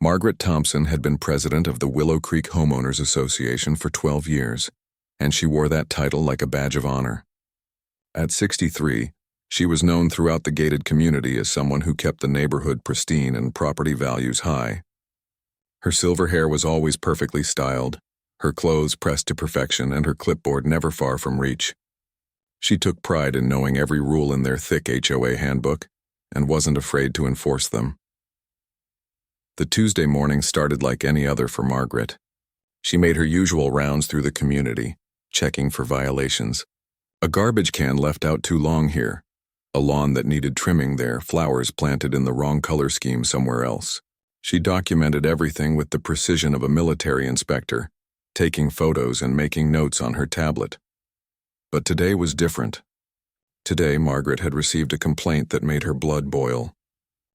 Margaret Thompson had been president of the Willow Creek Homeowners Association for 12 years, and she wore that title like a badge of honor. At 63, she was known throughout the gated community as someone who kept the neighborhood pristine and property values high. Her silver hair was always perfectly styled, her clothes pressed to perfection, and her clipboard never far from reach. She took pride in knowing every rule in their thick HOA handbook and wasn't afraid to enforce them. The Tuesday morning started like any other for Margaret. She made her usual rounds through the community, checking for violations. A garbage can left out too long here, a lawn that needed trimming there, flowers planted in the wrong color scheme somewhere else. She documented everything with the precision of a military inspector, taking photos and making notes on her tablet. But today was different. Today, Margaret had received a complaint that made her blood boil.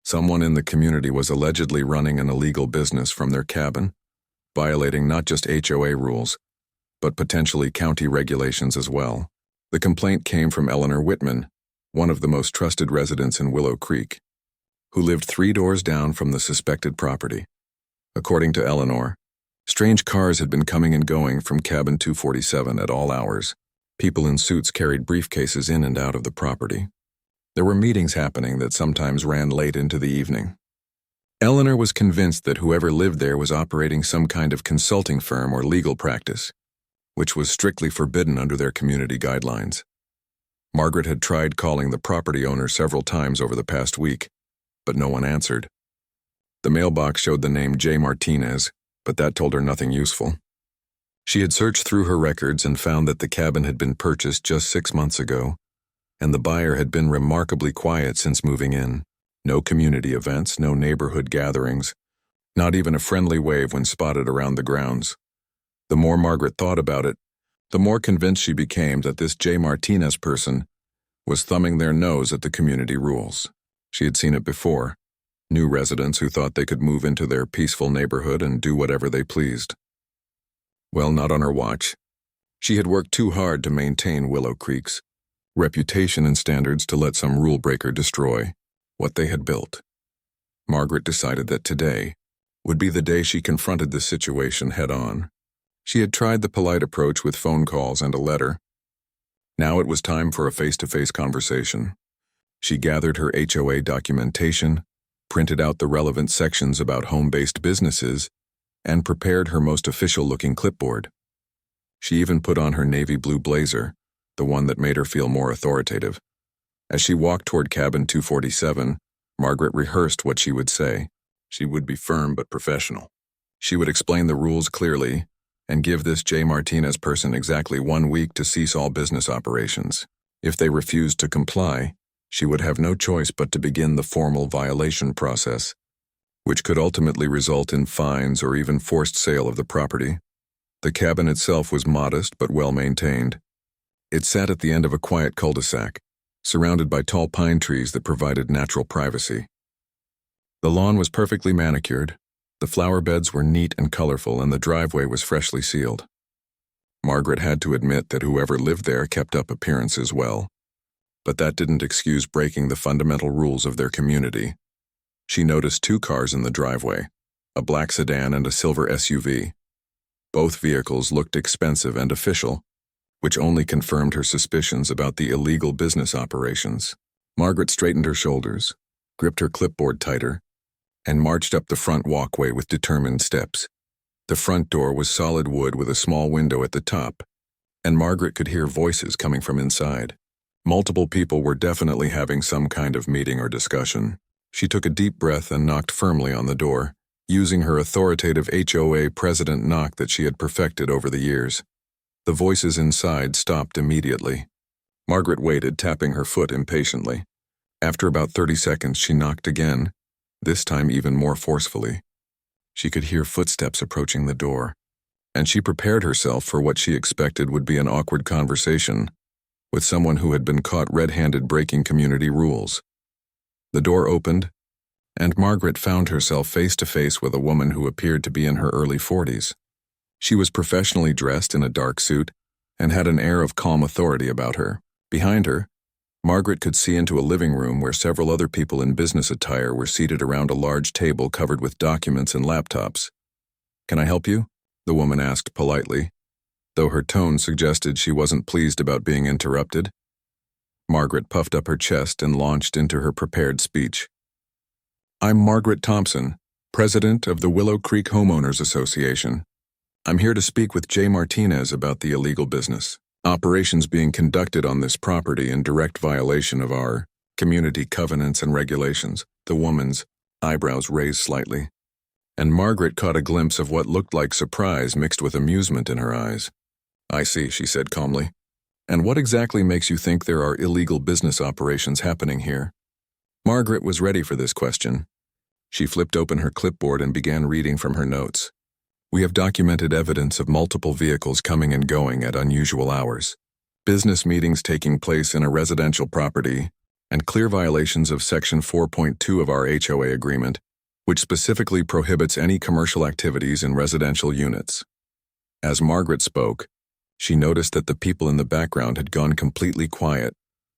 Someone in the community was allegedly running an illegal business from their cabin, violating not just HOA rules, but potentially county regulations as well. The complaint came from Eleanor Whitman, one of the most trusted residents in Willow Creek, who lived 3 doors down from the suspected property. According to Eleanor, strange cars had been coming and going from cabin 247 at all hours. People in suits carried briefcases in and out of the property. There were meetings happening that sometimes ran late into the evening. Eleanor was convinced that whoever lived there was operating some kind of consulting firm or legal practice, which was strictly forbidden under their community guidelines. Margaret had tried calling the property owner several times over the past week, but no one answered. The mailbox showed the name J. Martinez, but that told her nothing useful. She had searched through her records and found that the cabin had been purchased just 6 months ago, and the buyer had been remarkably quiet since moving in. No community events, no neighborhood gatherings, not even a friendly wave when spotted around the grounds. The more Margaret thought about it, the more convinced she became that this J. Martinez person was thumbing their nose at the community rules. She had seen it before, new residents who thought they could move into their peaceful neighborhood and do whatever they pleased. Well, not on her watch. She had worked too hard to maintain Willow Creek's reputation and standards to let some rule breaker destroy what they had built. Margaret decided that today would be the day she confronted the situation head-on. She had tried the polite approach with phone calls and a letter. Now it was time for a face-to-face conversation. She gathered her HOA documentation, printed out the relevant sections about home-based businesses, and prepared her most official-looking clipboard. She even put on her navy blue blazer, the one that made her feel more authoritative. As she walked toward cabin 247, Margaret rehearsed what she would say. She would be firm but professional. She would explain the rules clearly and give this J. Martinez person exactly 1 week to cease all business operations. If they refused to comply, she would have no choice but to begin the formal violation process, which could ultimately result in fines or even forced sale of the property. The cabin itself was modest but well-maintained. It sat at the end of a quiet cul-de-sac, surrounded by tall pine trees that provided natural privacy. The lawn was perfectly manicured, the flower beds were neat and colorful, and the driveway was freshly sealed. Margaret had to admit that whoever lived there kept up appearances well, but that didn't excuse breaking the fundamental rules of their community. She noticed 2 cars in the driveway, a black sedan and a silver SUV. Both vehicles looked expensive and official, which only confirmed her suspicions about the illegal business operations. Margaret straightened her shoulders, gripped her clipboard tighter, and marched up the front walkway with determined steps. The front door was solid wood with a small window at the top, and Margaret could hear voices coming from inside. Multiple people were definitely having some kind of meeting or discussion. She took a deep breath and knocked firmly on the door, using her authoritative HOA president knock that she had perfected over the years. The voices inside stopped immediately. Margaret waited, tapping her foot impatiently. After about 30 seconds, she knocked again, this time even more forcefully. She could hear footsteps approaching the door, and she prepared herself for what she expected would be an awkward conversation with someone who had been caught red-handed breaking community rules. The door opened, and Margaret found herself face-to-face with a woman who appeared to be in her early 40s. She was professionally dressed in a dark suit and had an air of calm authority about her. Behind her, Margaret could see into a living room where several other people in business attire were seated around a large table covered with documents and laptops. "Can I help you?" the woman asked politely, though her tone suggested she wasn't pleased about being interrupted. Margaret puffed up her chest and launched into her prepared speech. "I'm Margaret Thompson, president of the Willow Creek Homeowners Association. I'm here to speak with Jay Martinez about the illegal business operations being conducted on this property in direct violation of our community covenants and regulations." The woman's eyebrows raised slightly, and Margaret caught a glimpse of what looked like surprise mixed with amusement in her eyes. "I see," she said calmly. "And what exactly makes you think there are illegal business operations happening here?" Margaret was ready for this question. She flipped open her clipboard and began reading from her notes. "We have documented evidence of multiple vehicles coming and going at unusual hours, business meetings taking place in a residential property, and clear violations of Section 4.2 of our HOA agreement, which specifically prohibits any commercial activities in residential units." As Margaret spoke, she noticed that the people in the background had gone completely quiet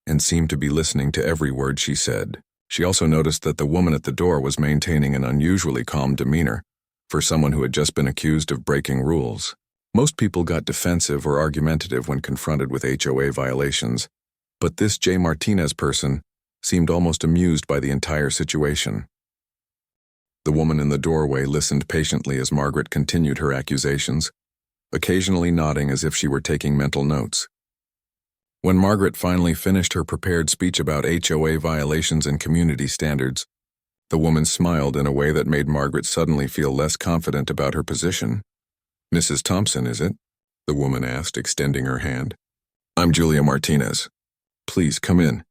and seemed to be listening to every word she said. She also noticed that the woman at the door was maintaining an unusually calm demeanor for someone who had just been accused of breaking rules. Most people got defensive or argumentative when confronted with HOA violations, but this Jay Martinez person seemed almost amused by the entire situation. The woman in the doorway listened patiently as Margaret continued her accusations, occasionally nodding as if she were taking mental notes. When Margaret finally finished her prepared speech about HOA violations and community standards, the woman smiled in a way that made Margaret suddenly feel less confident about her position. "Mrs. Thompson, is it?" the woman asked, extending her hand. "I'm Julia Martinez. Please come in.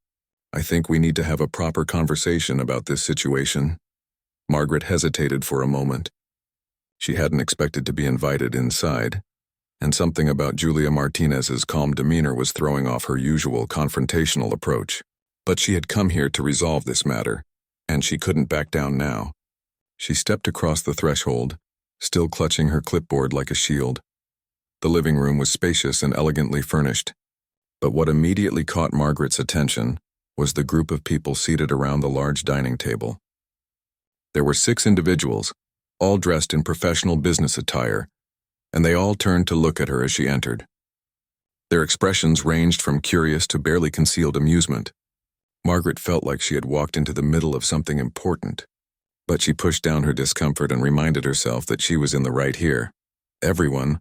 I think we need to have a proper conversation about this situation." Margaret hesitated for a moment. She hadn't expected to be invited inside, and something about Julia Martinez's calm demeanor was throwing off her usual confrontational approach. But she had come here to resolve this matter, and she couldn't back down now. She stepped across the threshold, still clutching her clipboard like a shield. The living room was spacious and elegantly furnished, but what immediately caught Margaret's attention was the group of people seated around the large dining table. There were 6 individuals, all dressed in professional business attire, and they all turned to look at her as she entered. Their expressions ranged from curious to barely concealed amusement. Margaret felt like she had walked into the middle of something important, but she pushed down her discomfort and reminded herself that she was in the right here. "Everyone,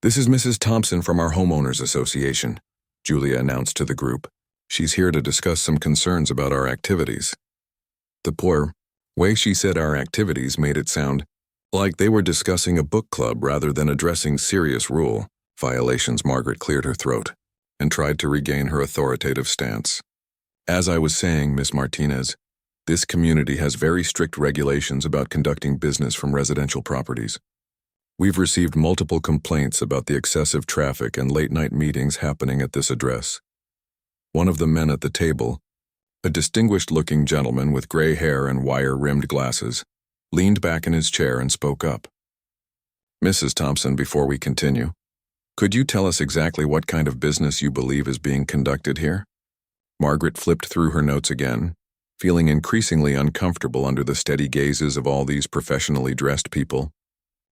this is Mrs. Thompson from our Homeowners Association," Julia announced to the group. "She's here to discuss some concerns about our activities." The poor way she said "our activities" made it sound like they were discussing a book club rather than addressing serious rule violations. Margaret cleared her throat and tried to regain her authoritative stance. "As I was saying, Miss Martinez, this community has very strict regulations about conducting business from residential properties. We've received multiple complaints about the excessive traffic and late-night meetings happening at this address." One of the men at the table, a distinguished-looking gentleman with gray hair and wire-rimmed glasses, leaned back in his chair and spoke up. "Mrs. Thompson, before we continue, could you tell us exactly what kind of business you believe is being conducted here?" Margaret flipped through her notes again, feeling increasingly uncomfortable under the steady gazes of all these professionally dressed people.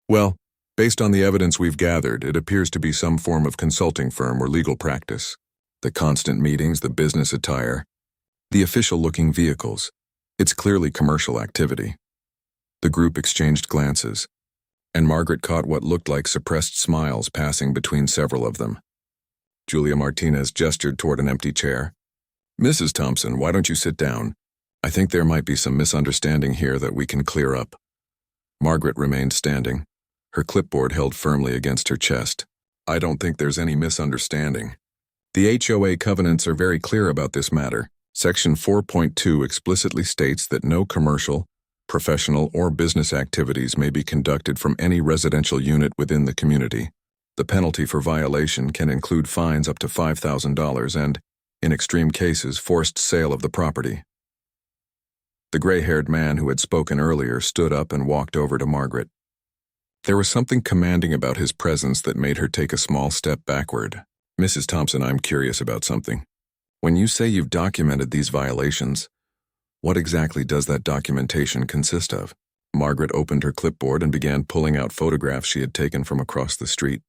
"Well, based on the evidence we've gathered, it appears to be some form of consulting firm or legal practice. The constant meetings, the business attire, the official-looking vehicles. It's clearly commercial activity." The group exchanged glances, and Margaret caught what looked like suppressed smiles passing between several of them. Julia Martinez gestured toward an empty chair. "Mrs. Thompson, why don't you sit down? I think there might be some misunderstanding here that we can clear up." Margaret remained standing, her clipboard held firmly against her chest. "I don't think there's any misunderstanding. The HOA covenants are very clear about this matter. Section 4.2 explicitly states that no commercial, professional, or business activities may be conducted from any residential unit within the community. The penalty for violation can include fines up to $5,000 and, in extreme cases, forced sale of the property." The gray-haired man who had spoken earlier stood up and walked over to Margaret. There was something commanding about his presence that made her take a small step backward. "Mrs. Thompson, I'm curious about something. When you say you've documented these violations, what exactly does that documentation consist of? Margaret opened her clipboard and began pulling out photographs she had taken from across the street.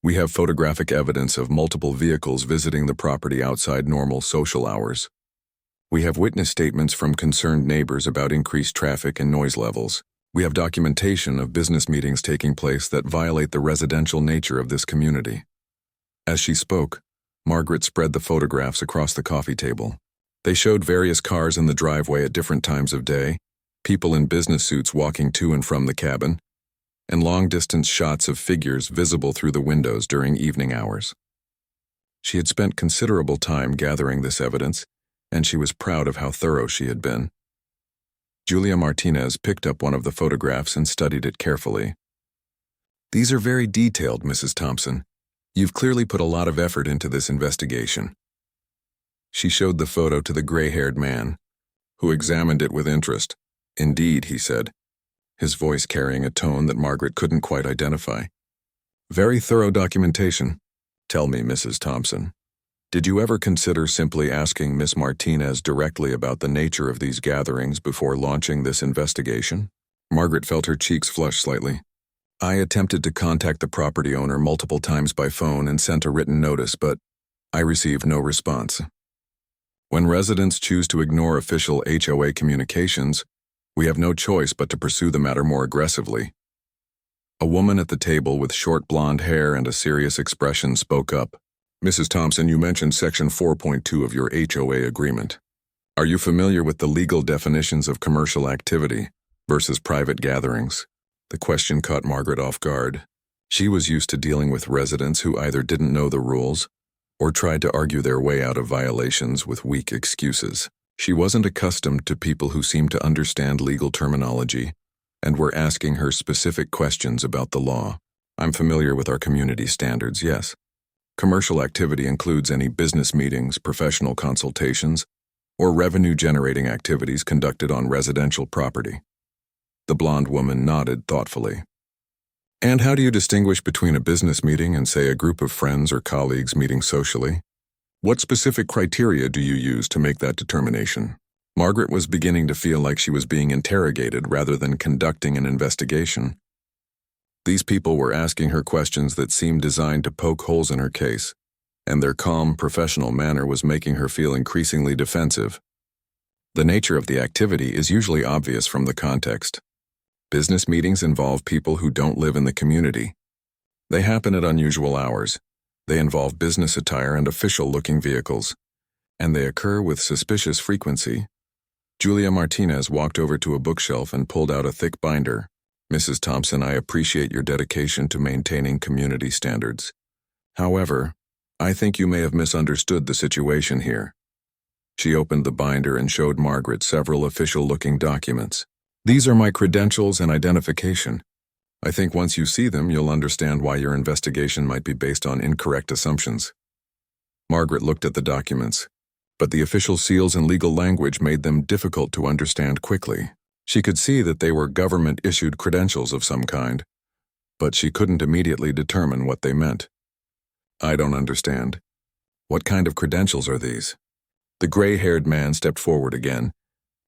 We have photographic evidence of multiple vehicles visiting the property outside normal social hours. We have witness statements from concerned neighbors about increased traffic and noise levels. We have documentation of business meetings taking place that violate the residential nature of this community. As she spoke, Margaret spread the photographs across the coffee table. They showed various cars in the driveway at different times of day, people in business suits walking to and from the cabin, and long-distance shots of figures visible through the windows during evening hours. She had spent considerable time gathering this evidence, and she was proud of how thorough she had been. Julia Martinez picked up one of the photographs and studied it carefully. "These are very detailed, Mrs. Thompson. You've clearly put a lot of effort into this investigation." She showed the photo to the gray-haired man, who examined it with interest. "Indeed," he said, his voice carrying a tone that Margaret couldn't quite identify. "Very thorough documentation. Tell me, Mrs. Thompson, did you ever consider simply asking Miss Martinez directly about the nature of these gatherings before launching this investigation?" Margaret felt her cheeks flush slightly. "I attempted to contact the property owner multiple times by phone and sent a written notice, but I received no response. When residents choose to ignore official HOA communications, we have no choice but to pursue the matter more aggressively." A woman at the table with short blonde hair and a serious expression spoke up. "Mrs. Thompson, you mentioned Section 4.2 of your HOA agreement. Are you familiar with the legal definitions of commercial activity versus private gatherings?" The question caught Margaret off guard. She was used to dealing with residents who either didn't know the rules or tried to argue their way out of violations with weak excuses. She wasn't accustomed to people who seemed to understand legal terminology and were asking her specific questions about the law. "I'm familiar with our community standards, yes. Commercial activity includes any business meetings, professional consultations, or revenue-generating activities conducted on residential property." The blonde woman nodded thoughtfully. "And how do you distinguish between a business meeting and, say, a group of friends or colleagues meeting socially? What specific criteria do you use to make that determination?" Margaret was beginning to feel like she was being interrogated rather than conducting an investigation. These people were asking her questions that seemed designed to poke holes in her case, and their calm, professional manner was making her feel increasingly defensive. The nature of the activity is usually obvious from the context. Business meetings involve people who don't live in the community. They happen at unusual hours. They involve business attire and official-looking vehicles, and they occur with suspicious frequency. Julia Martinez walked over to a bookshelf and pulled out a thick binder. "Mrs. Thompson, I appreciate your dedication to maintaining community standards. However, I think you may have misunderstood the situation here." She opened the binder and showed Margaret several official-looking documents. "These are my credentials and identification. I think once you see them, you'll understand why your investigation might be based on incorrect assumptions." Margaret looked at the documents, but the official seals and legal language made them difficult to understand quickly. She could see that they were government-issued credentials of some kind, but she couldn't immediately determine what they meant. "I don't understand. What kind of credentials are these?" The gray-haired man stepped forward again,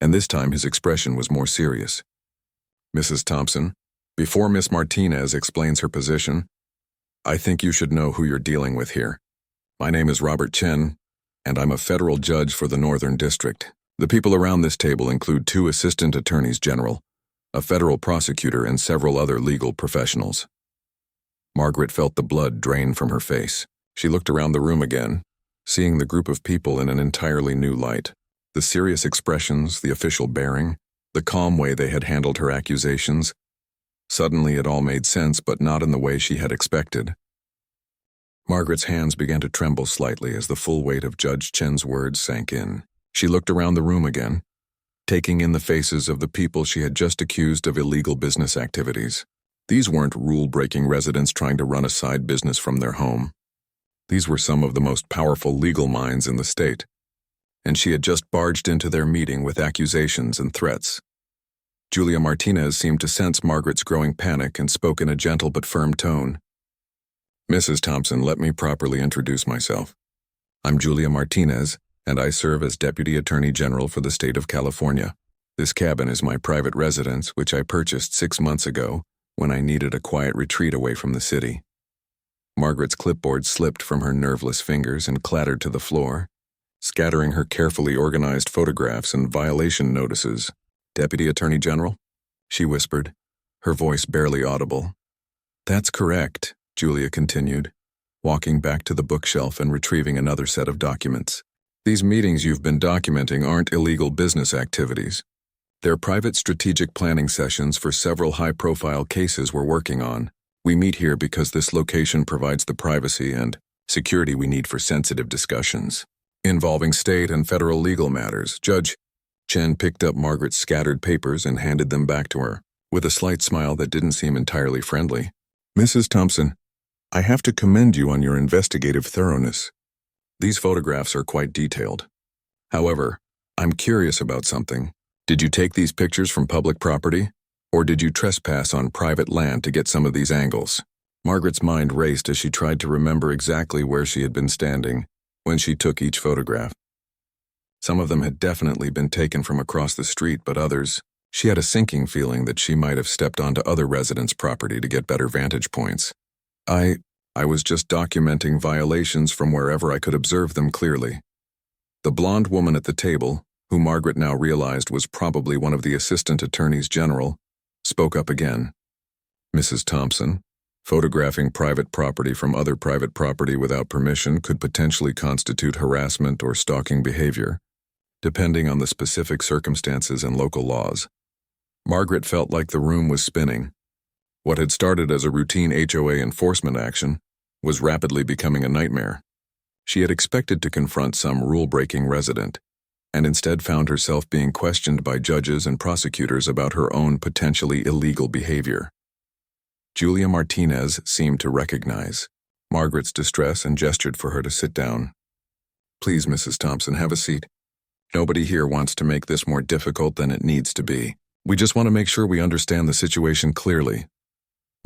and this time his expression was more serious. "Mrs. Thompson, before Miss Martinez explains her position, I think you should know who you're dealing with here. My name is Robert Chen, and I'm a federal judge for the Northern District. The people around this table include 2 assistant attorneys general, a federal prosecutor, and several other legal professionals." Margaret felt the blood drain from her face. She looked around the room again, seeing the group of people in an entirely new light. The serious expressions, the official bearing, the calm way they had handled her accusations. Suddenly it all made sense, but not in the way she had expected. Margaret's hands began to tremble slightly as the full weight of Judge Chen's words sank in. She looked around the room again, taking in the faces of the people she had just accused of illegal business activities. These weren't rule-breaking residents trying to run a side business from their home. These were some of the most powerful legal minds in the state, and she had just barged into their meeting with accusations and threats. Julia Martinez seemed to sense Margaret's growing panic and spoke in a gentle but firm tone. "Mrs. Thompson, let me properly introduce myself. I'm Julia Martinez, and I serve as Deputy Attorney General for the state of California. This cabin is my private residence, which I purchased 6 months ago when I needed a quiet retreat away from the city. Margaret's clipboard slipped from her nerveless fingers and clattered to the floor, scattering her carefully organized photographs and violation notices. "Deputy Attorney General?" she whispered, her voice barely audible. "That's correct," Julia continued, walking back to the bookshelf and retrieving another set of documents. "These meetings you've been documenting aren't illegal business activities. They're private strategic planning sessions for several high-profile cases we're working on. We meet here because this location provides the privacy and security we need for sensitive discussions involving state and federal legal matters." Judge Chen picked up Margaret's scattered papers and handed them back to her, with a slight smile that didn't seem entirely friendly. "Mrs. Thompson, I have to commend you on your investigative thoroughness. These photographs are quite detailed. However, I'm curious about something. Did you take these pictures from public property, or did you trespass on private land to get some of these angles?" Margaret's mind raced as she tried to remember exactly where she had been standing when she took each photograph. Some of them had definitely been taken from across the street, but others, she had a sinking feeling that she might have stepped onto other residents' property to get better vantage points. I was just documenting violations from wherever I could observe them clearly." The blonde woman at the table, who Margaret now realized was probably one of the assistant attorneys general, spoke up again. "Mrs. Thompson, photographing private property from other private property without permission could potentially constitute harassment or stalking behavior, depending on the specific circumstances and local laws." Margaret felt like the room was spinning. What had started as a routine HOA enforcement action was rapidly becoming a nightmare. She had expected to confront some rule-breaking resident, and instead found herself being questioned by judges and prosecutors about her own potentially illegal behavior. Julia Martinez seemed to recognize Margaret's distress and gestured for her to sit down. "Please, Mrs. Thompson, have a seat. Nobody here wants to make this more difficult than it needs to be. We just want to make sure we understand the situation clearly."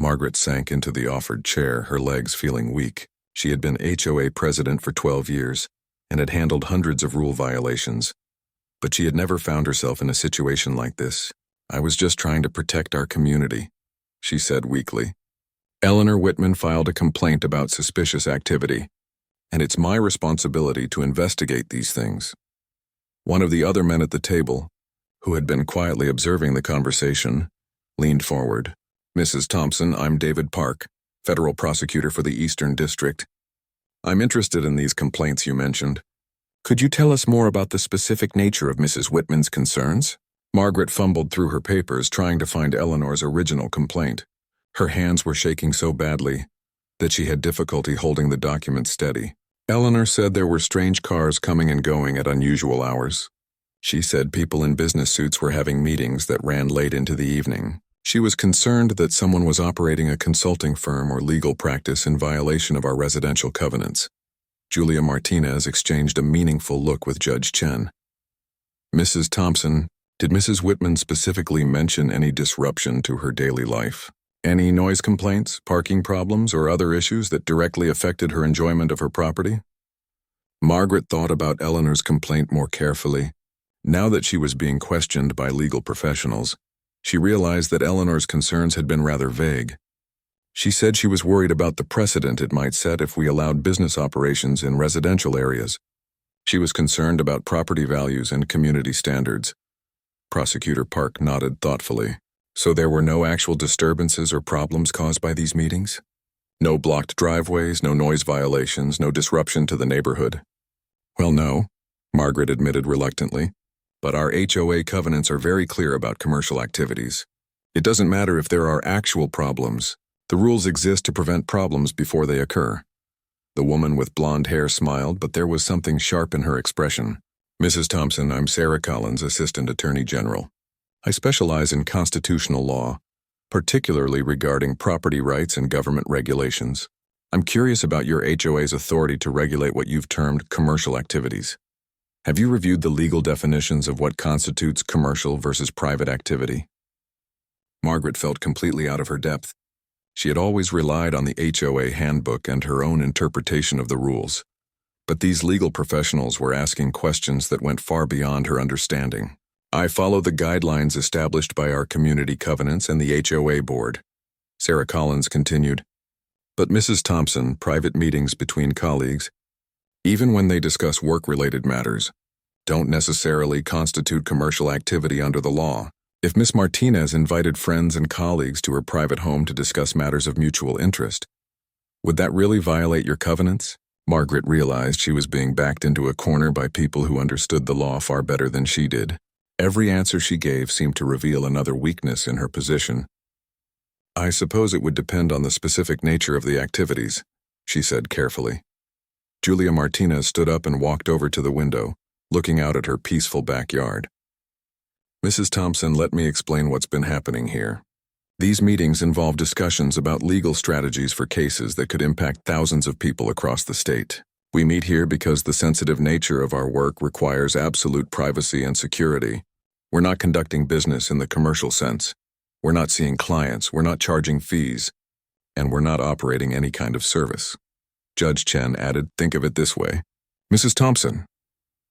Margaret sank into the offered chair, her legs feeling weak. She had been HOA president for 12 years and had handled hundreds of rule violations, but she had never found herself in a situation like this. "I was just trying to protect our community," she said weakly. "Eleanor Whitman filed a complaint about suspicious activity, and it's my responsibility to investigate these things." One of the other men at the table, who had been quietly observing the conversation, leaned forward. "Mrs. Thompson, I'm David Park, federal prosecutor for the Eastern District. I'm interested in these complaints you mentioned. Could you tell us more about the specific nature of Mrs. Whitman's concerns?" Margaret fumbled through her papers trying to find Eleanor's original complaint. Her hands were shaking so badly that she had difficulty holding the document steady. "Eleanor said there were strange cars coming and going at unusual hours. She said people in business suits were having meetings that ran late into the evening. She was concerned that someone was operating a consulting firm or legal practice in violation of our residential covenants." Julia Martinez exchanged a meaningful look with Judge Chen. "Mrs. Thompson, did Mrs. Whitman specifically mention any disruption to her daily life? Any noise complaints, parking problems, or other issues that directly affected her enjoyment of her property?" Margaret thought about Eleanor's complaint more carefully. Now that she was being questioned by legal professionals, she realized that Eleanor's concerns had been rather vague. She said she was worried about the precedent it might set if we allowed business operations in residential areas. She was concerned about property values and community standards. Prosecutor Park nodded thoughtfully. "So there were no actual disturbances or problems caused by these meetings? No blocked driveways, no noise violations, no disruption to the neighborhood?" "Well, no," Margaret admitted reluctantly. "But our HOA covenants are very clear about commercial activities. It doesn't matter if there are actual problems. The rules exist to prevent problems before they occur." The woman with blonde hair smiled, but there was something sharp in her expression. "Mrs. Thompson, I'm Sarah Collins, Assistant Attorney General. I specialize in constitutional law, particularly regarding property rights and government regulations. I'm curious about your HOA's authority to regulate what you've termed commercial activities. Have you reviewed the legal definitions of what constitutes commercial versus private activity?" Margaret felt completely out of her depth. She had always relied on the HOA handbook and her own interpretation of the rules. But these legal professionals were asking questions that went far beyond her understanding. "I follow the guidelines established by our community covenants and the HOA board," Sarah Collins continued. "But Mrs. Thompson, private meetings between colleagues, even when they discuss work-related matters, don't necessarily constitute commercial activity under the law. If Miss Martinez invited friends and colleagues to her private home to discuss matters of mutual interest, would that really violate your covenants?" Margaret realized she was being backed into a corner by people who understood the law far better than she did. Every answer she gave seemed to reveal another weakness in her position. "I suppose it would depend on the specific nature of the activities," she said carefully. Julia Martinez stood up and walked over to the window, looking out at her peaceful backyard. "Mrs. Thompson, let me explain what's been happening here. These meetings involve discussions about legal strategies for cases that could impact thousands of people across the state. We meet here because the sensitive nature of our work requires absolute privacy and security. We're not conducting business in the commercial sense. We're not seeing clients, we're not charging fees, and we're not operating any kind of service." Judge Chen added, "Think of it this way. Mrs. Thompson,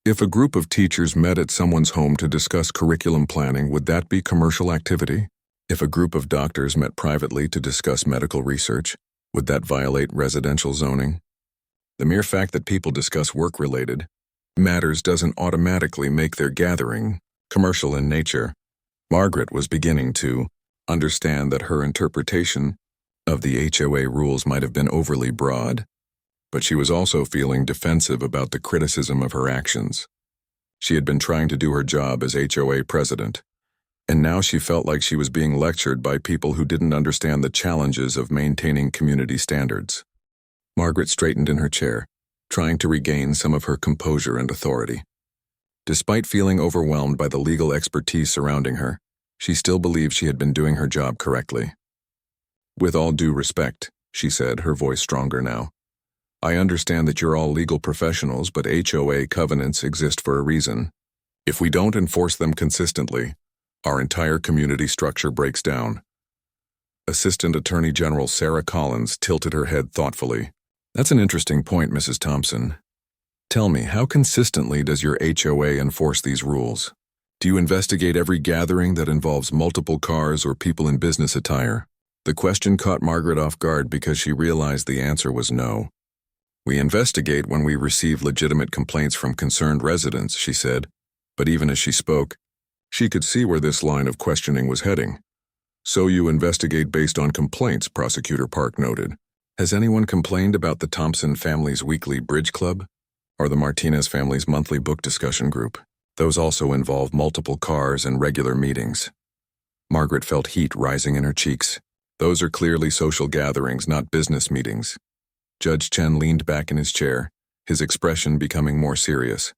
if a group of teachers met at someone's home to discuss curriculum planning, would that be commercial activity? If a group of doctors met privately to discuss medical research, would that violate residential zoning? The mere fact that people discuss work-related matters doesn't automatically make their gathering commercial in nature." Margaret was beginning to understand that her interpretation of the HOA rules might have been overly broad, but she was also feeling defensive about the criticism of her actions. She had been trying to do her job as HOA president, and now she felt like she was being lectured by people who didn't understand the challenges of maintaining community standards. Margaret straightened in her chair, trying to regain some of her composure and authority. Despite feeling overwhelmed by the legal expertise surrounding her, she still believed she had been doing her job correctly. "With all due respect," she said, her voice stronger now, "I understand that you're all legal professionals, but HOA covenants exist for a reason. If we don't enforce them consistently, our entire community structure breaks down." Assistant Attorney General Sarah Collins tilted her head thoughtfully. "That's an interesting point, Mrs. Thompson. Tell me, how consistently does your HOA enforce these rules? Do you investigate every gathering that involves multiple cars or people in business attire?" The question caught Margaret off guard because she realized the answer was no. "We investigate when we receive legitimate complaints from concerned residents," she said, but even as she spoke, she could see where this line of questioning was heading. "So you investigate based on complaints," Prosecutor Park noted. "Has anyone complained about the Thompson family's weekly bridge club? Or the Martinez family's monthly book discussion group? Those also involve multiple cars and regular meetings." Margaret felt heat rising in her cheeks. "Those are clearly social gatherings, not business meetings." Judge Chen leaned back in his chair, his expression becoming more serious.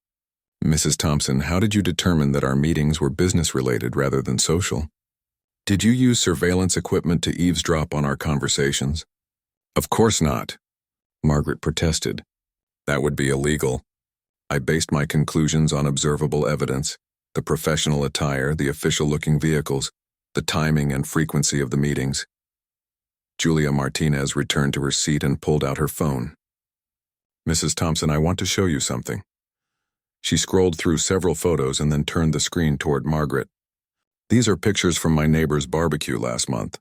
"Mrs. Thompson, how did you determine that our meetings were business-related rather than social? Did you use surveillance equipment to eavesdrop on our conversations?" "Of course not," Margaret protested. "That would be illegal. I based my conclusions on observable evidence, the professional attire, the official-looking vehicles, the timing and frequency of the meetings." Julia Martinez returned to her seat and pulled out her phone. "Mrs. Thompson, I want to show you something." She scrolled through several photos and then turned the screen toward Margaret. "These are pictures from my neighbor's barbecue last month.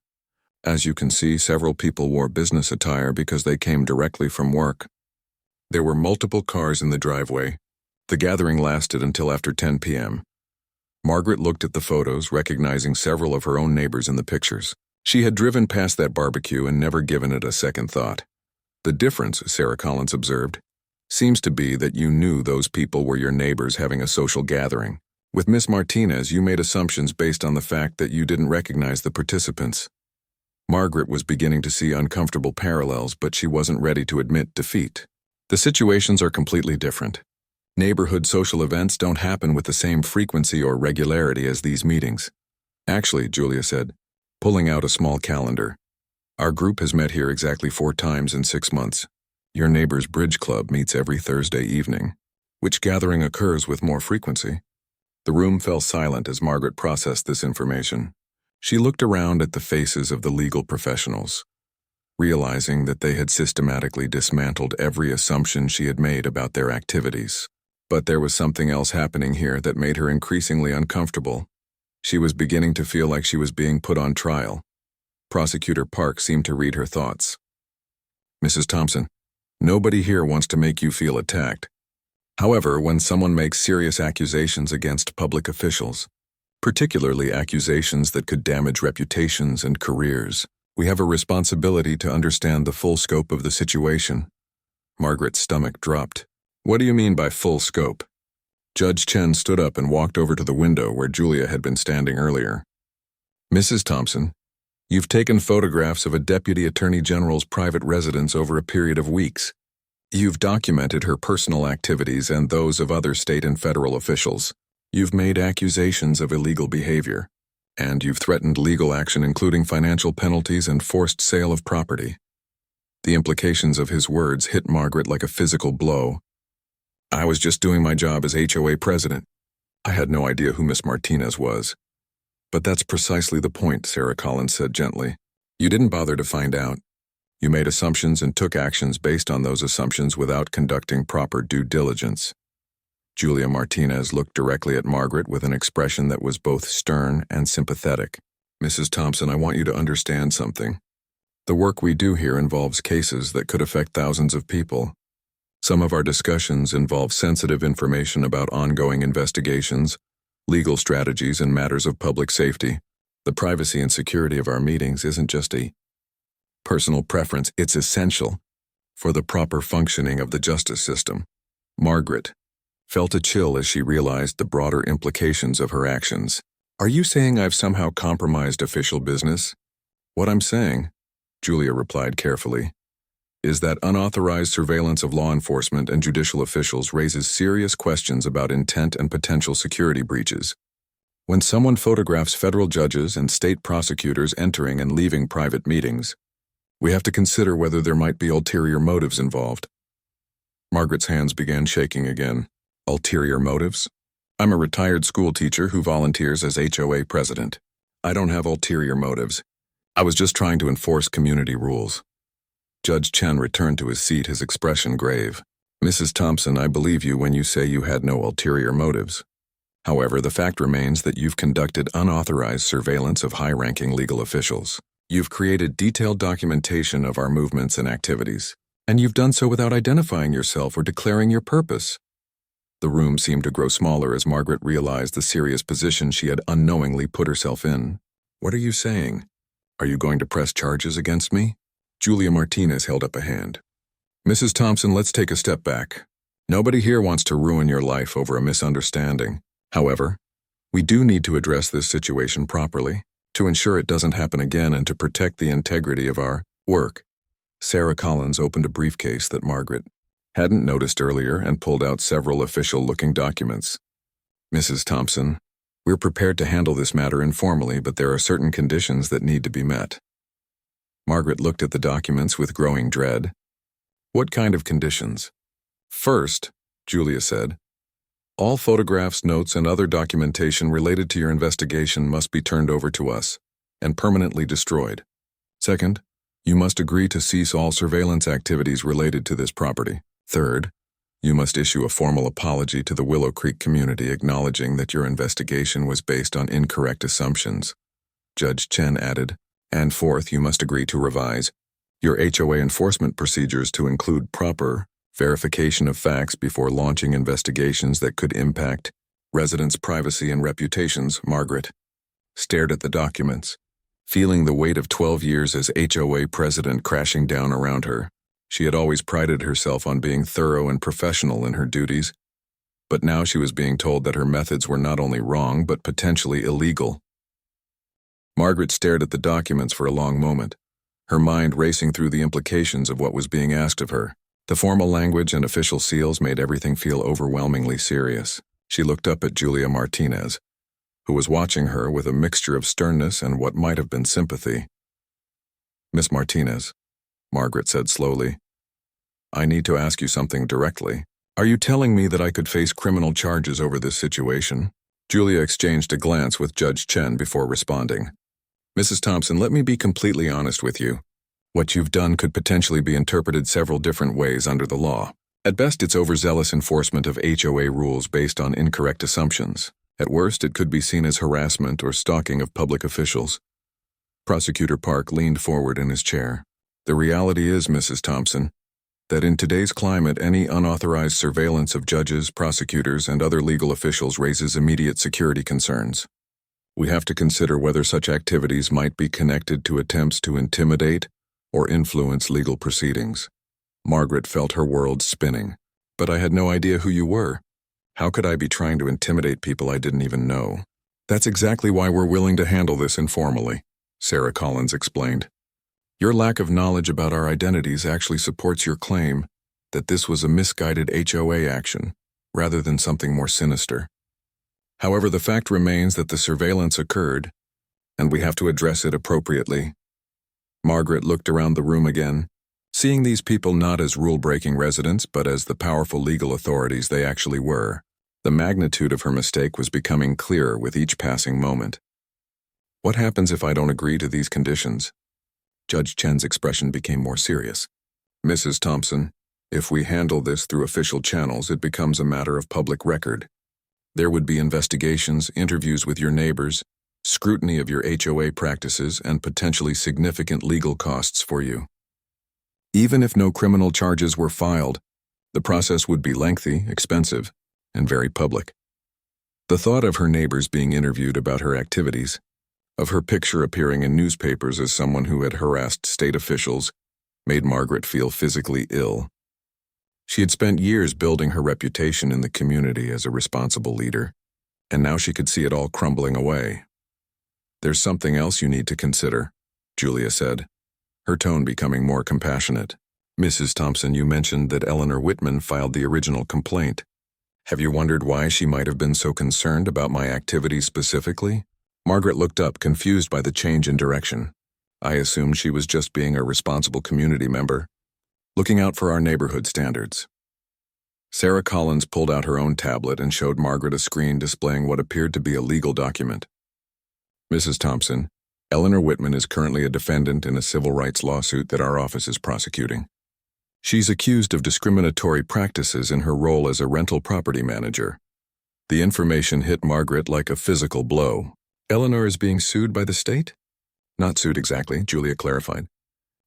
As you can see, several people wore business attire because they came directly from work. There were multiple cars in the driveway. The gathering lasted until after 10 p.m. Margaret looked at the photos, recognizing several of her own neighbors in the pictures. She had driven past that barbecue and never given it a second thought. "The difference," Sarah Collins observed, "seems to be that you knew those people were your neighbors having a social gathering. With Miss Martinez, you made assumptions based on the fact that you didn't recognize the participants." Margaret was beginning to see uncomfortable parallels, but she wasn't ready to admit defeat. The situations are completely different. Neighborhood social events don't happen with the same frequency or regularity as these meetings. "Actually," Julia said, pulling out a small calendar, "our group has met here exactly 4 times in 6 months. Your neighbor's bridge club meets every Thursday evening. Which gathering occurs with more frequency?" The room fell silent as Margaret processed this information. She looked around at the faces of the legal professionals. realizing that they had systematically dismantled every assumption she had made about their activities. But there was something else happening here that made her increasingly uncomfortable. She was beginning to feel like she was being put on trial. Prosecutor Park seemed to read her thoughts. "Mrs. Thompson, nobody here wants to make you feel attacked. However, when someone makes serious accusations against public officials, particularly accusations that could damage reputations and careers, we have a responsibility to understand the full scope of the situation." Margaret's stomach dropped. "What do you mean by full scope?" Judge Chen stood up and walked over to the window where Julia had been standing earlier. "Mrs. Thompson, you've taken photographs of a Deputy Attorney General's private residence over a period of weeks. You've documented her personal activities and those of other state and federal officials. You've made accusations of illegal behavior, and you've threatened legal action including financial penalties and forced sale of property." The implications of his words hit Margaret like a physical blow. "I was just doing my job as HOA president. I had no idea who Miss Martinez was." "But that's precisely the point," Sarah Collins said gently. "You didn't bother to find out. You made assumptions and took actions based on those assumptions without conducting proper due diligence." Julia Martinez looked directly at Margaret with an expression that was both stern and sympathetic. "Mrs. Thompson, I want you to understand something. The work we do here involves cases that could affect thousands of people. Some of our discussions involve sensitive information about ongoing investigations, legal strategies, and matters of public safety. The privacy and security of our meetings isn't just a personal preference, it's essential for the proper functioning of the justice system." Margaret felt a chill as she realized the broader implications of her actions. "Are you saying I've somehow compromised official business?" "What I'm saying," Julia replied carefully, "is that unauthorized surveillance of law enforcement and judicial officials raises serious questions about intent and potential security breaches. When someone photographs federal judges and state prosecutors entering and leaving private meetings, we have to consider whether there might be ulterior motives involved." Margaret's hands began shaking again. "Ulterior motives? I'm a retired school teacher who volunteers as HOA president. I don't have ulterior motives. I was just trying to enforce community rules." Judge Chen returned to his seat, his expression grave. "Mrs. Thompson, I believe you when you say you had no ulterior motives. However, the fact remains that you've conducted unauthorized surveillance of high-ranking legal officials. You've created detailed documentation of our movements and activities, and you've done so without identifying yourself or declaring your purpose." The room seemed to grow smaller as Margaret realized the serious position she had unknowingly put herself in. "What are you saying? Are you going to press charges against me?" Julia Martinez held up a hand. "Mrs. Thompson, let's take a step back. Nobody here wants to ruin your life over a misunderstanding. However, we do need to address this situation properly, to ensure it doesn't happen again and to protect the integrity of our work." Sarah Collins opened a briefcase that Margaret hadn't noticed earlier and pulled out several official-looking documents. "Mrs. Thompson, we're prepared to handle this matter informally, but there are certain conditions that need to be met." Margaret looked at the documents with growing dread. "What kind of conditions?" "First," Julia said, "all photographs, notes, and other documentation related to your investigation must be turned over to us and permanently destroyed. Second, you must agree to cease all surveillance activities related to this property. Third, you must issue a formal apology to the Willow Creek community acknowledging that your investigation was based on incorrect assumptions," Judge Chen added. "And fourth, you must agree to revise your HOA enforcement procedures to include proper verification of facts before launching investigations that could impact residents' privacy and reputations." Margaret stared at the documents, feeling the weight of 12 years as HOA president crashing down around her. She had always prided herself on being thorough and professional in her duties, but now she was being told that her methods were not only wrong but potentially illegal. Margaret stared at the documents for a long moment, her mind racing through the implications of what was being asked of her. The formal language and official seals made everything feel overwhelmingly serious. She looked up at Julia Martinez, who was watching her with a mixture of sternness and what might have been sympathy. "Miss Martinez," Margaret said slowly, "I need to ask you something directly. Are you telling me that I could face criminal charges over this situation?" Julia exchanged a glance with Judge Chen before responding. "Mrs. Thompson, let me be completely honest with you. What you've done could potentially be interpreted several different ways under the law. At best, it's overzealous enforcement of HOA rules based on incorrect assumptions. At worst, it could be seen as harassment or stalking of public officials. Prosecutor Park leaned forward in his chair. The reality is, Mrs. Thompson, that in today's climate, any unauthorized surveillance of judges, prosecutors, and other legal officials raises immediate security concerns. We have to consider whether such activities might be connected to attempts to intimidate or influence legal proceedings. Margaret felt her world spinning. But I had no idea who you were. How could I be trying to intimidate people I didn't even know? That's exactly why we're willing to handle this informally, Sarah Collins explained. Your lack of knowledge about our identities actually supports your claim that this was a misguided HOA action, rather than something more sinister. However, the fact remains that the surveillance occurred, and we have to address it appropriately. Margaret looked around the room again, seeing these people not as rule-breaking residents, but as the powerful legal authorities they actually were. The magnitude of her mistake was becoming clearer with each passing moment. What happens if I don't agree to these conditions? Judge Chen's expression became more serious. Mrs. Thompson, if we handle this through official channels, it becomes a matter of public record. There would be investigations, interviews with your neighbors, scrutiny of your HOA practices, and potentially significant legal costs for you. Even if no criminal charges were filed, the process would be lengthy, expensive, and very public. The thought of her neighbors being interviewed about her activities, of her picture appearing in newspapers as someone who had harassed state officials, made Margaret feel physically ill. She had spent years building her reputation in the community as a responsible leader, and now she could see it all crumbling away. There's something else you need to consider, Julia said, her tone becoming more compassionate. Mrs. Thompson, you mentioned that Eleanor Whitman filed the original complaint. Have you wondered why she might have been so concerned about my activities specifically? Margaret looked up, confused by the change in direction. I assumed she was just being a responsible community member, looking out for our neighborhood standards. Sarah Collins pulled out her own tablet and showed Margaret a screen displaying what appeared to be a legal document. Mrs. Thompson, Eleanor Whitman is currently a defendant in a civil rights lawsuit that our office is prosecuting. She's accused of discriminatory practices in her role as a rental property manager. The information hit Margaret like a physical blow. Eleanor is being sued by the state? Not sued exactly, Julia clarified.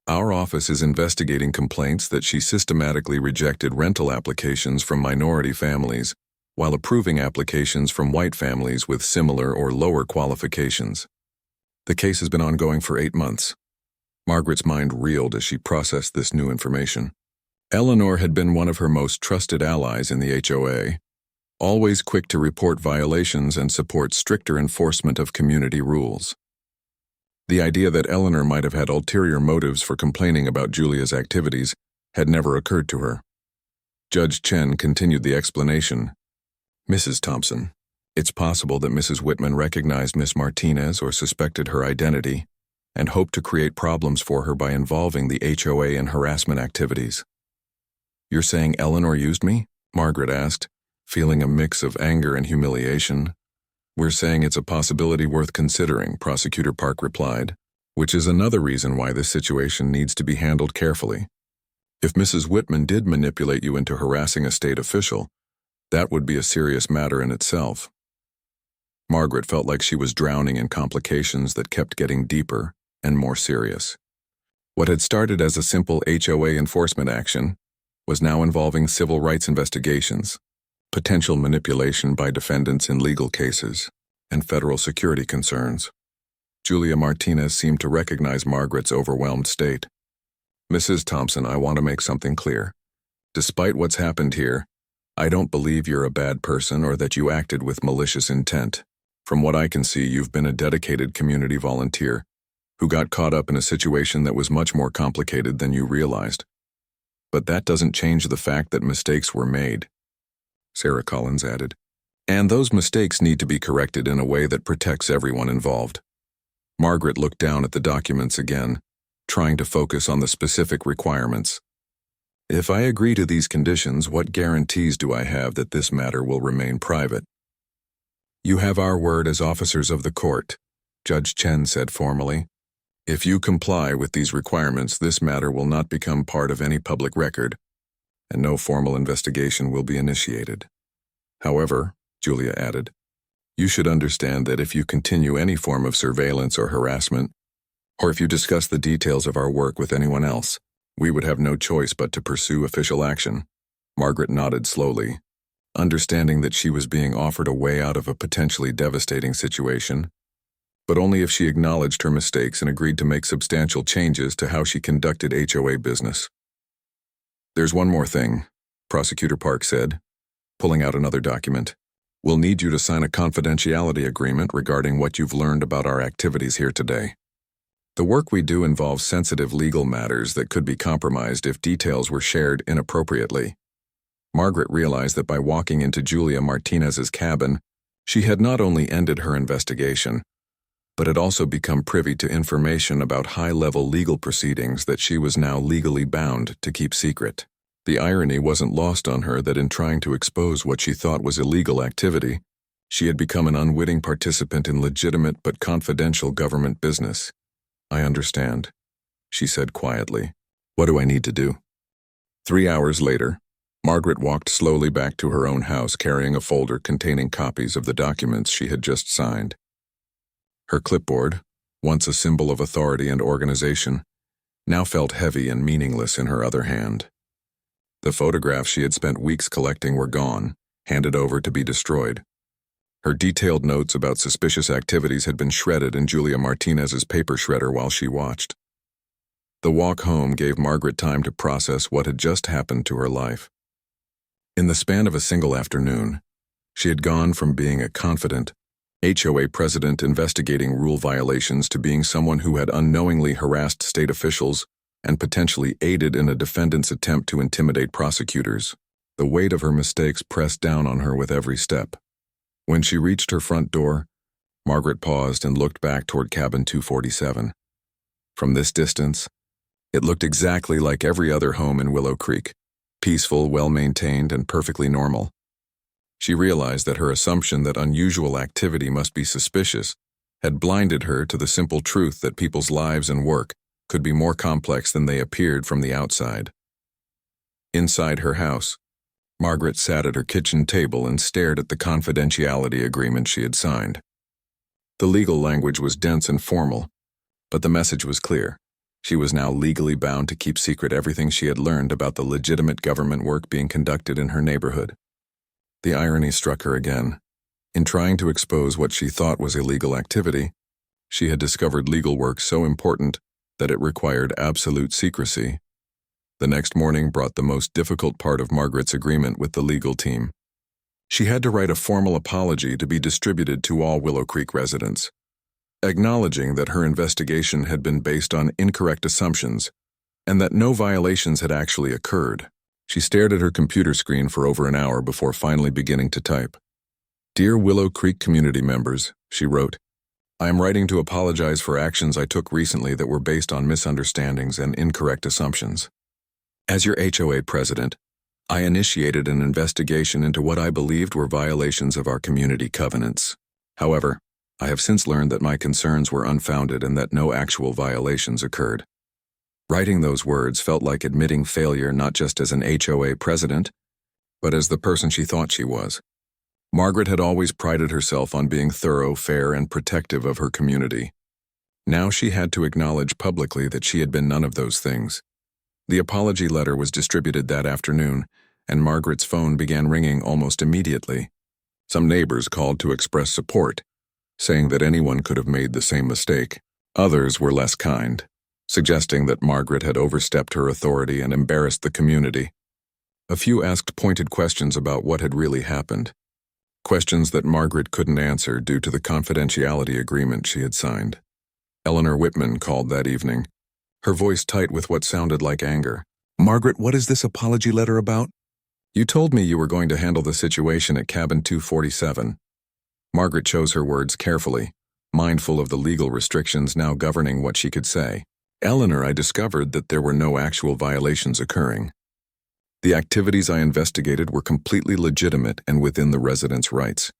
Our office is investigating complaints that she systematically rejected rental applications from minority families while approving applications from white families with similar or lower qualifications. The case has been ongoing for 8 months. Margaret's mind reeled as she processed this new information. Eleanor had been one of her most trusted allies in the HOA, always quick to report violations and support stricter enforcement of community rules. The idea that Eleanor might have had ulterior motives for complaining about Julia's activities had never occurred to her. Judge Chen continued the explanation. Mrs. Thompson, it's possible that Mrs. Whitman recognized Miss Martinez or suspected her identity and hoped to create problems for her by involving the HOA in harassment activities. You're saying Eleanor used me? Margaret asked, feeling a mix of anger and humiliation. We're saying it's a possibility worth considering, Prosecutor Park replied, which is another reason why this situation needs to be handled carefully. If Mrs. Whitman did manipulate you into harassing a state official, that would be a serious matter in itself. Margaret felt like she was drowning in complications that kept getting deeper and more serious. What had started as a simple HOA enforcement action was now involving civil rights investigations, potential manipulation by defendants in legal cases, and federal security concerns. Julia Martinez seemed to recognize Margaret's overwhelmed state. Mrs. Thompson, I want to make something clear. Despite what's happened here, I don't believe you're a bad person or that you acted with malicious intent. From what I can see, you've been a dedicated community volunteer who got caught up in a situation that was much more complicated than you realized. But that doesn't change the fact that mistakes were made, Sarah Collins added. And those mistakes need to be corrected in a way that protects everyone involved. Margaret looked down at the documents again, trying to focus on the specific requirements. If I agree to these conditions, what guarantees do I have that this matter will remain private? You have our word as officers of the court, Judge Chen said formally. If you comply with these requirements, this matter will not become part of any public record, and no formal investigation will be initiated. However, Julia added, you should understand that if you continue any form of surveillance or harassment, or if you discuss the details of our work with anyone else, we would have no choice but to pursue official action. Margaret nodded slowly, understanding that she was being offered a way out of a potentially devastating situation, but only if she acknowledged her mistakes and agreed to make substantial changes to how she conducted HOA business. There's one more thing, Prosecutor Park said, pulling out another document. We'll need you to sign a confidentiality agreement regarding what you've learned about our activities here today. The work we do involves sensitive legal matters that could be compromised if details were shared inappropriately. Margaret realized that by walking into Julia Martinez's cabin, she had not only ended her investigation, but had also become privy to information about high-level legal proceedings that she was now legally bound to keep secret. The irony wasn't lost on her that in trying to expose what she thought was illegal activity, she had become an unwitting participant in legitimate but confidential government business. I understand, she said quietly. What do I need to do? 3 hours later, Margaret walked slowly back to her own house carrying a folder containing copies of the documents she had just signed. Her clipboard, once a symbol of authority and organization, now felt heavy and meaningless in her other hand. The photographs she had spent weeks collecting were gone, handed over to be destroyed. Her detailed notes about suspicious activities had been shredded in Julia Martinez's paper shredder while she watched. The walk home gave Margaret time to process what had just happened to her life. In the span of a single afternoon, she had gone from being a confident HOA president investigating rule violations to being someone who had unknowingly harassed state officials and potentially aided in a defendant's attempt to intimidate prosecutors. The weight of her mistakes pressed down on her with every step. When she reached her front door, Margaret paused and looked back toward cabin 247. From this distance, it looked exactly like every other home in Willow Creek, peaceful, well-maintained, and perfectly normal. She realized that her assumption that unusual activity must be suspicious had blinded her to the simple truth that people's lives and work could be more complex than they appeared from the outside. Inside her house, Margaret sat at her kitchen table and stared at the confidentiality agreement she had signed. The legal language was dense and formal, but the message was clear. She was now legally bound to keep secret everything she had learned about the legitimate government work being conducted in her neighborhood. The irony struck her again. In trying to expose what she thought was illegal activity, she had discovered legal work so important that it required absolute secrecy. The next morning brought the most difficult part of Margaret's agreement with the legal team. She had to write a formal apology to be distributed to all Willow Creek residents, acknowledging that her investigation had been based on incorrect assumptions and that no violations had actually occurred. She stared at her computer screen for over an hour before finally beginning to type. Dear Willow Creek community members, she wrote, I am writing to apologize for actions I took recently that were based on misunderstandings and incorrect assumptions. As your HOA president, I initiated an investigation into what I believed were violations of our community covenants. However, I have since learned that my concerns were unfounded and that no actual violations occurred. Writing those words felt like admitting failure not just as an HOA president, but as the person she thought she was. Margaret had always prided herself on being thorough, fair, and protective of her community. Now she had to acknowledge publicly that she had been none of those things. The apology letter was distributed that afternoon, and Margaret's phone began ringing almost immediately. Some neighbors called to express support, saying that anyone could have made the same mistake. Others were less kind, suggesting that Margaret had overstepped her authority and embarrassed the community. A few asked pointed questions about what had really happened. Questions that Margaret couldn't answer due to the confidentiality agreement she had signed. Eleanor Whitman called that evening, her voice tight with what sounded like anger. Margaret, what is this apology letter about? You told me you were going to handle the situation at cabin 247. Margaret chose her words carefully, mindful of the legal restrictions now governing what she could say. Eleanor, I discovered that there were no actual violations occurring. The activities I investigated were completely legitimate and within the residents' rights.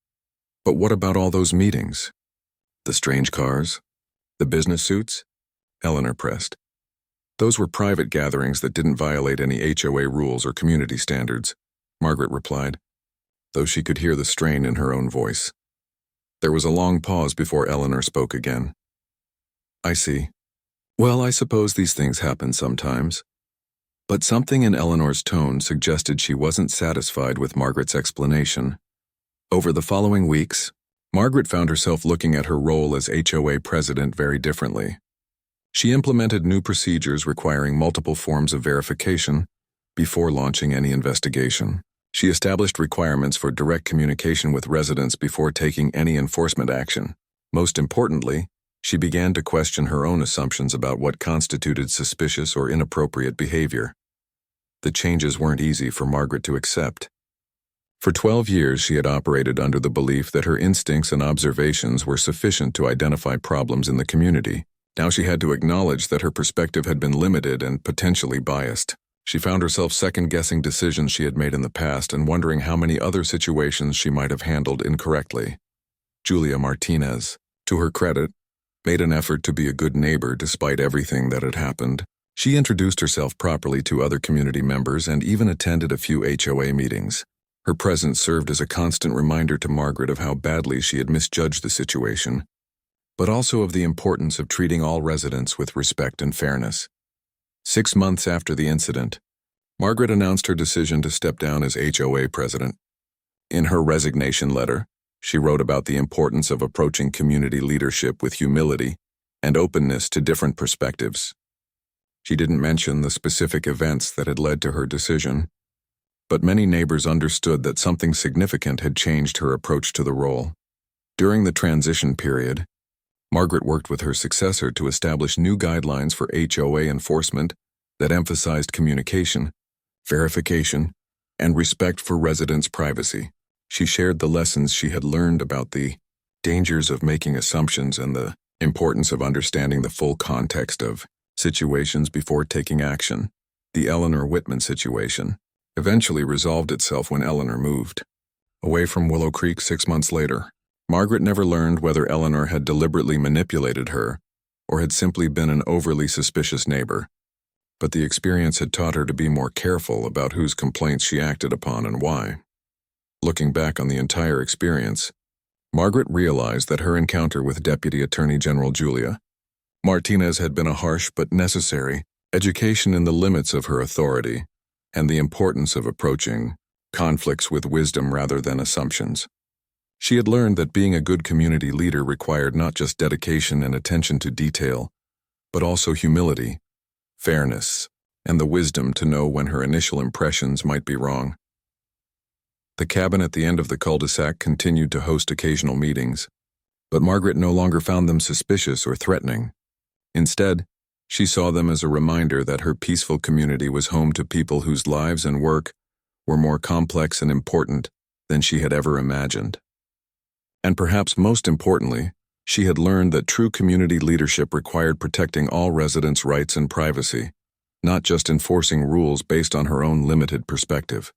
But what about all those meetings? The strange cars? The business suits? Eleanor pressed. Those were private gatherings that didn't violate any HOA rules or community standards, Margaret replied, though she could hear the strain in her own voice. There was a long pause before Eleanor spoke again. I see. Well, I suppose these things happen sometimes. But something in Eleanor's tone suggested she wasn't satisfied with Margaret's explanation. Over the following weeks, Margaret found herself looking at her role as HOA president very differently. She implemented new procedures requiring multiple forms of verification before launching any investigation. She established requirements for direct communication with residents before taking any enforcement action. Most importantly, she began to question her own assumptions about what constituted suspicious or inappropriate behavior. The changes weren't easy for Margaret to accept. For 12 years, she had operated under the belief that her instincts and observations were sufficient to identify problems in the community. Now she had to acknowledge that her perspective had been limited and potentially biased. She found herself second-guessing decisions she had made in the past and wondering how many other situations she might have handled incorrectly. Julia Martinez, to her credit, made an effort to be a good neighbor despite everything that had happened. She introduced herself properly to other community members and even attended a few HOA meetings. Her presence served as a constant reminder to Margaret of how badly she had misjudged the situation, but also of the importance of treating all residents with respect and fairness. 6 months after the incident, Margaret announced her decision to step down as HOA president. In her resignation letter, she wrote about the importance of approaching community leadership with humility and openness to different perspectives. She didn't mention the specific events that had led to her decision, but many neighbors understood that something significant had changed her approach to the role. During the transition period, Margaret worked with her successor to establish new guidelines for HOA enforcement that emphasized communication, verification, and respect for residents' privacy. She shared the lessons she had learned about the dangers of making assumptions and the importance of understanding the full context of situations before taking action. The Eleanor Whitman situation eventually resolved itself when Eleanor moved away from Willow Creek 6 months later. Margaret never learned whether Eleanor had deliberately manipulated her or had simply been an overly suspicious neighbor, but the experience had taught her to be more careful about whose complaints she acted upon and why. Looking back on the entire experience, Margaret realized that her encounter with Deputy Attorney General Julia Martinez had been a harsh but necessary education in the limits of her authority and the importance of approaching conflicts with wisdom rather than assumptions. She had learned that being a good community leader required not just dedication and attention to detail, but also humility, fairness, and the wisdom to know when her initial impressions might be wrong. The cabin at the end of the cul-de-sac continued to host occasional meetings, but Margaret no longer found them suspicious or threatening. Instead, she saw them as a reminder that her peaceful community was home to people whose lives and work were more complex and important than she had ever imagined. And perhaps most importantly, she had learned that true community leadership required protecting all residents' rights and privacy, not just enforcing rules based on her own limited perspective.